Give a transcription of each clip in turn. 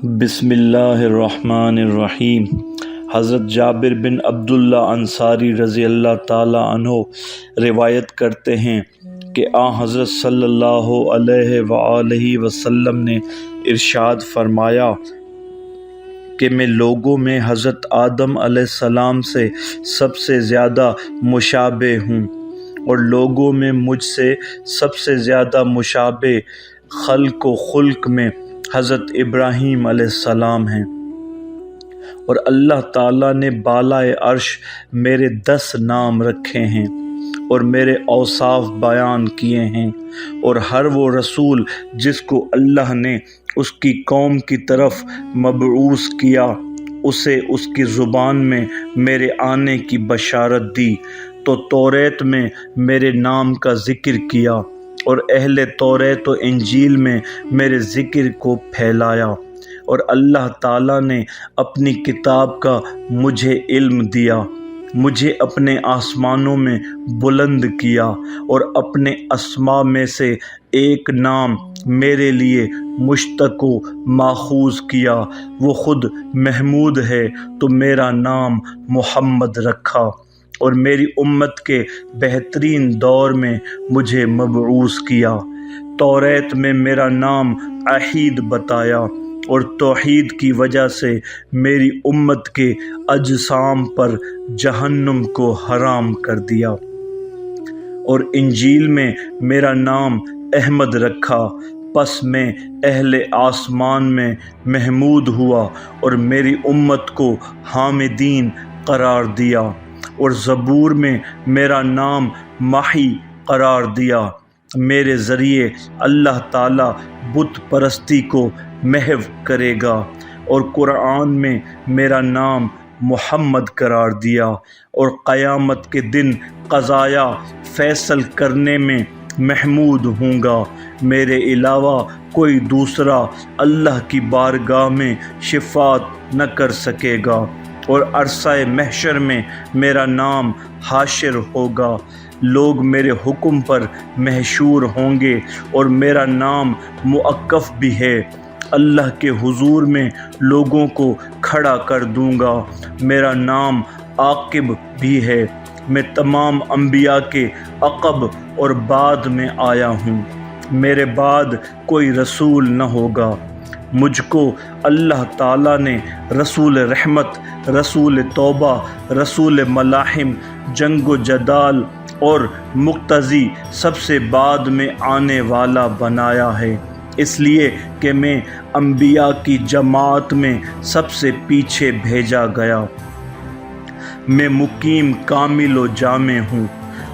بسم اللہ الرحمن الرحیم۔ حضرت جابر بن عبداللہ انصاری رضی اللہ تعالیٰ عنہ روایت کرتے ہیں کہ حضرت صلی اللہ علیہ وآلہ وسلم نے ارشاد فرمایا کہ میں لوگوں میں حضرت آدم علیہ السلام سے سب سے زیادہ مشابہ ہوں، اور لوگوں میں مجھ سے سب سے زیادہ مشابہ خلق و خلق میں حضرت ابراہیم علیہ السلام ہیں، اور اللہ تعالیٰ نے بالائے عرش میرے 10 نام رکھے ہیں اور میرے اوصاف بیان کیے ہیں، اور ہر وہ رسول جس کو اللہ نے اس کی قوم کی طرف مبعوث کیا اسے اس کی زبان میں میرے آنے کی بشارت دی، تو توریت میں میرے نام کا ذکر کیا اور اہل توریت و انجیل میں میرے ذکر کو پھیلایا، اور اللہ تعالیٰ نے اپنی کتاب کا مجھے علم دیا، مجھے اپنے آسمانوں میں بلند کیا، اور اپنے اسماء میں سے ایک نام میرے لیے مشتق و ماخوذ کیا، وہ خود محمود ہے تو میرا نام محمد رکھا، اور میری امت کے بہترین دور میں مجھے مبعوث کیا۔ توریت میں میرا نام عہید بتایا، اور توحید کی وجہ سے میری امت کے اجسام پر جہنم کو حرام کر دیا، اور انجیل میں میرا نام احمد رکھا، پس میں اہل آسمان میں محمود ہوا اور میری امت کو حامدین قرار دیا، اور زبور میں میرا نام ماحی قرار دیا۔ میرے ذریعے اللہ تعالیٰ بت پرستی کو محو کرے گا، اور قرآن میں میرا نام محمد قرار دیا، اور قیامت کے دن قضایا فیصل کرنے میں محمود ہوں گا۔ میرے علاوہ کوئی دوسرا اللہ کی بارگاہ میں شفاعت نہ کر سکے گا، اور عرصہ محشر میں میرا نام حاشر ہوگا، لوگ میرے حکم پر محشور ہوں گے، اور میرا نام موقف بھی ہے، اللہ کے حضور میں لوگوں کو کھڑا کر دوں گا، میرا نام عاقب بھی ہے، میں تمام انبیاء کے عقب اور بعد میں آیا ہوں، میرے بعد کوئی رسول نہ ہوگا۔ مجھ کو اللہ تعالیٰ نے رسول رحمت، رسول توبہ، رسول ملاحم، جنگ و جدال اور مقتضی سب سے بعد میں آنے والا بنایا ہے، اس لیے کہ میں انبیاء کی جماعت میں سب سے پیچھے بھیجا گیا۔ میں مقیم کامل و جامع ہوں۔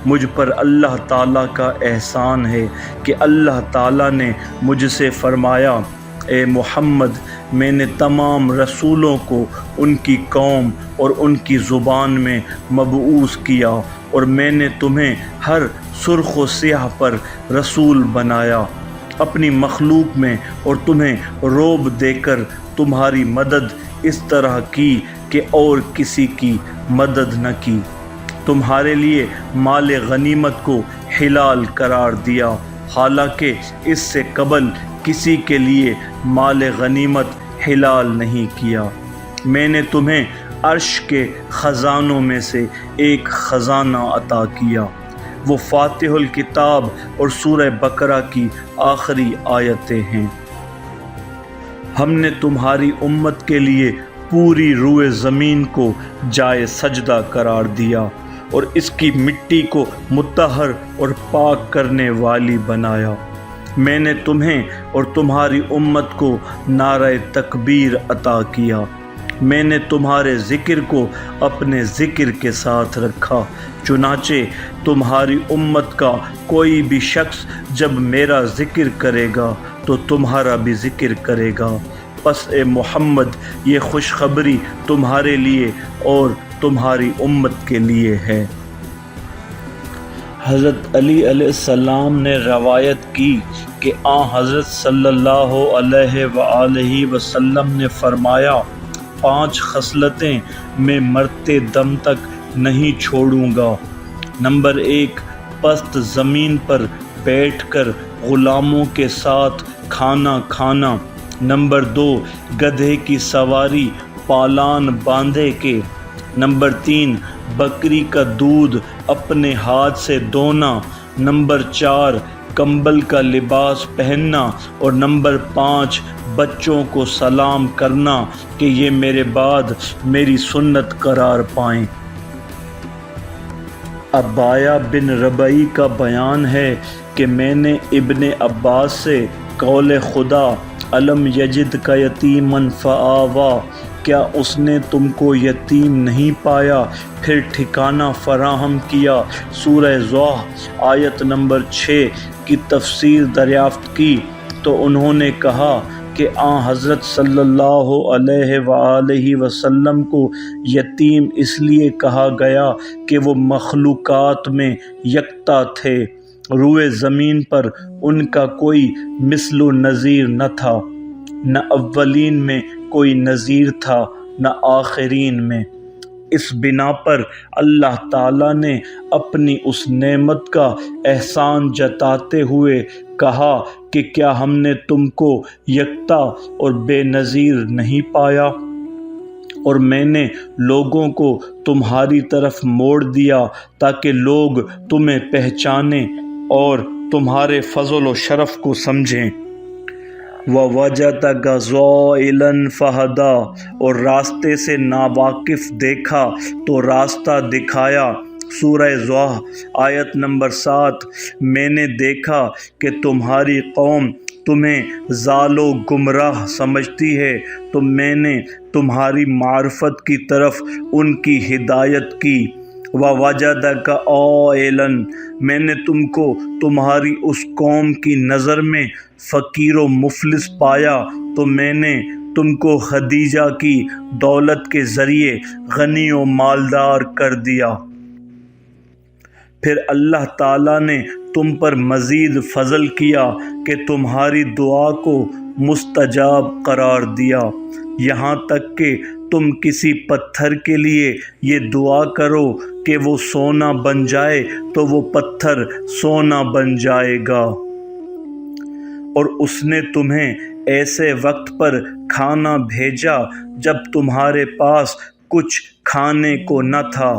مجھ پر اللہ تعالیٰ کا احسان ہے کہ اللہ تعالیٰ نے مجھ سے فرمایا، اے محمد، میں نے تمام رسولوں کو ان کی قوم اور ان کی زبان میں مبعوث کیا، اور میں نے تمہیں ہر سرخ و سیاہ پر رسول بنایا اپنی مخلوق میں، اور تمہیں رعب دے کر تمہاری مدد اس طرح کی کہ اور کسی کی مدد نہ کی، تمہارے لیے مال غنیمت کو حلال قرار دیا، حالانکہ اس سے قبل کسی کے لیے مال غنیمت حلال نہیں کیا۔ میں نے تمہیں عرش کے خزانوں میں سے ایک خزانہ عطا کیا، وہ فاتح الکتاب اور سورہ بقرہ کی آخری آیتیں ہیں۔ ہم نے تمہاری امت کے لیے پوری روئے زمین کو جائے سجدہ قرار دیا، اور اس کی مٹی کو مطہر اور پاک کرنے والی بنایا۔ میں نے تمہیں اور تمہاری امت کو نعرہ تکبیر عطا کیا۔ میں نے تمہارے ذکر کو اپنے ذکر کے ساتھ رکھا، چنانچہ تمہاری امت کا کوئی بھی شخص جب میرا ذکر کرے گا تو تمہارا بھی ذکر کرے گا۔ پس اے محمد، یہ خوشخبری تمہارے لیے اور تمہاری امت کے لیے ہے۔ حضرت علی علیہ السلام نے روایت کی کہ حضرت صلی اللہ علیہ وآلہ وسلم نے فرمایا، 5 خصلتیں میں مرتے دم تک نہیں چھوڑوں گا۔ نمبر 1، پست زمین پر بیٹھ کر غلاموں کے ساتھ کھانا کھانا۔ نمبر 2 گدھے کی سواری پالان باندھے کے، نمبر 3 بکری کا دودھ اپنے ہاتھ سے دونا، نمبر 4 کمبل کا لباس پہننا، اور نمبر 5 بچوں کو سلام کرنا کہ یہ میرے بعد میری سنت قرار پائیں۔ عبایہ بن ربعی کا بیان ہے کہ میں نے ابن عباس سے قول خدا الم یجد کا یتیمن فآوا، کیا اس نے تم کو یتیم نہیں پایا پھر ٹھکانہ فراہم کیا، سورہ ضحیٰ آیت نمبر 6 کی تفسیر دریافت کی تو انہوں نے کہا کہ حضرت صلی اللہ علیہ وآلہ وسلم کو یتیم اس لیے کہا گیا کہ وہ مخلوقات میں یکتا تھے، روئے زمین پر ان کا کوئی مثل و نظیر نہ تھا، نہ اولین میں کوئی نظیر تھا نہ آخرین میں۔ اس بنا پر اللہ تعالیٰ نے اپنی اس نعمت کا احسان جتاتے ہوئے کہا کہ کیا ہم نے تم کو یکتا اور بے نظیر نہیں پایا، اور میں نے لوگوں کو تمہاری طرف موڑ دیا تاکہ لوگ تمہیں پہچانیں اور تمہارے فضل و شرف کو سمجھیں۔ وَوَجَدَكَ ضَالًّا فَهَدَىٰ، اور راستے سے ناواقف دیکھا تو راستہ دکھایا، سورہ ضحیٰ آیت نمبر 7۔ میں نے دیکھا کہ تمہاری قوم تمہیں ضال و گمراہ سمجھتی ہے تو میں نے تمہاری معرفت کی طرف ان کی ہدایت کی۔ وَوَجَدَكَ عَائِلًا، میں نے تم کو تمہاری اس قوم کی نظر میں فقیر و مفلس پایا تو میں نے تم کو خدیجہ کی دولت کے ذریعے غنی و مالدار کر دیا۔ پھر اللہ تعالیٰ نے تم پر مزید فضل کیا کہ تمہاری دعا کو مستجاب قرار دیا، یہاں تک کہ تم کسی پتھر کے لیے یہ دعا کرو کہ وہ سونا بن جائے تو وہ پتھر سونا بن جائے گا۔ اور اس نے تمہیں ایسے وقت پر کھانا بھیجا جب تمہارے پاس کچھ کھانے کو نہ تھا،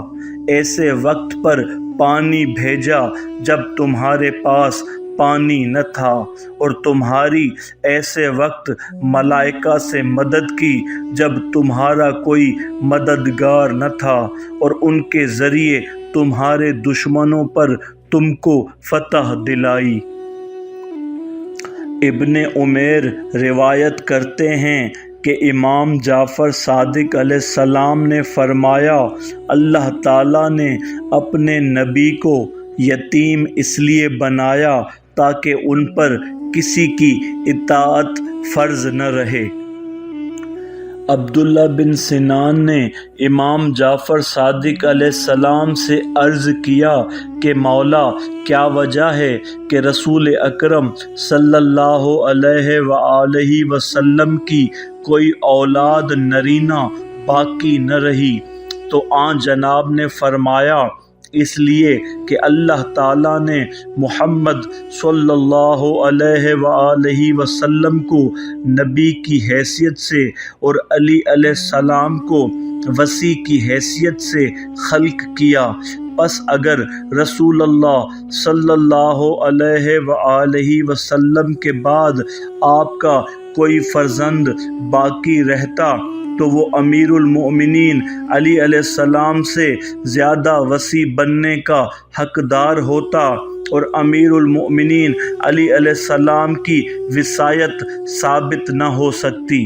ایسے وقت پر پانی بھیجا جب تمہارے پاس پانی نہ تھا، اور تمہاری ایسے وقت ملائکہ سے مدد کی جب تمہارا کوئی مددگار نہ تھا، اور ان کے ذریعے تمہارے دشمنوں پر تم کو فتح دلائی۔ ابن عمیر روایت کرتے ہیں کہ امام جعفر صادق علیہ السلام نے فرمایا، اللہ تعالیٰ نے اپنے نبی کو یتیم اس لیے بنایا تاکہ ان پر کسی کی اطاعت فرض نہ رہے۔ عبداللہ بن سنان نے امام جعفر صادق علیہ السلام سے عرض کیا کہ مولا، کیا وجہ ہے کہ رسول اکرم صلی اللہ علیہ وآلہ وسلم کی کوئی اولاد نرینہ باقی نہ رہی؟ تو آن جناب نے فرمایا، اس لیے کہ اللہ تعالیٰ نے محمد صلی اللہ علیہ وآلہ وسلم کو نبی کی حیثیت سے اور علی علیہ السلام کو وصی کی حیثیت سے خلق کیا، پس اگر رسول اللہ صلی اللہ علیہ وآلہ وسلم کے بعد آپ کا کوئی فرزند باقی رہتا تو وہ امیر المؤمنین علی علیہ السلام سے زیادہ وصی بننے کا حقدار ہوتا، اور امیر المؤمنین علی علیہ السلام کی وصایت ثابت نہ ہو سکتی۔